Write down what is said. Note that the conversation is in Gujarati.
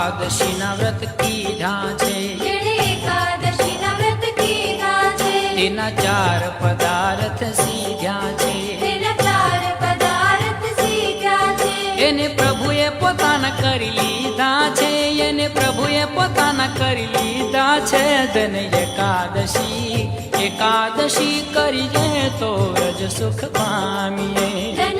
એકાદશીના વ્રત કીધા છે, જેણે એકાદશીના વ્રત કીધા છે, તેના 4 પદાર્થ સીધ્યા છે, તેના 4 પદાર્થ સીધ્યા છે. એને પ્રભુએ પોતાના કરી લીધા છે, એને પ્રભુએ પોતાના કરી લીધા છે. ધન એકાદશી કરીએ તો વ્રજ સુખ પામીએ. ધન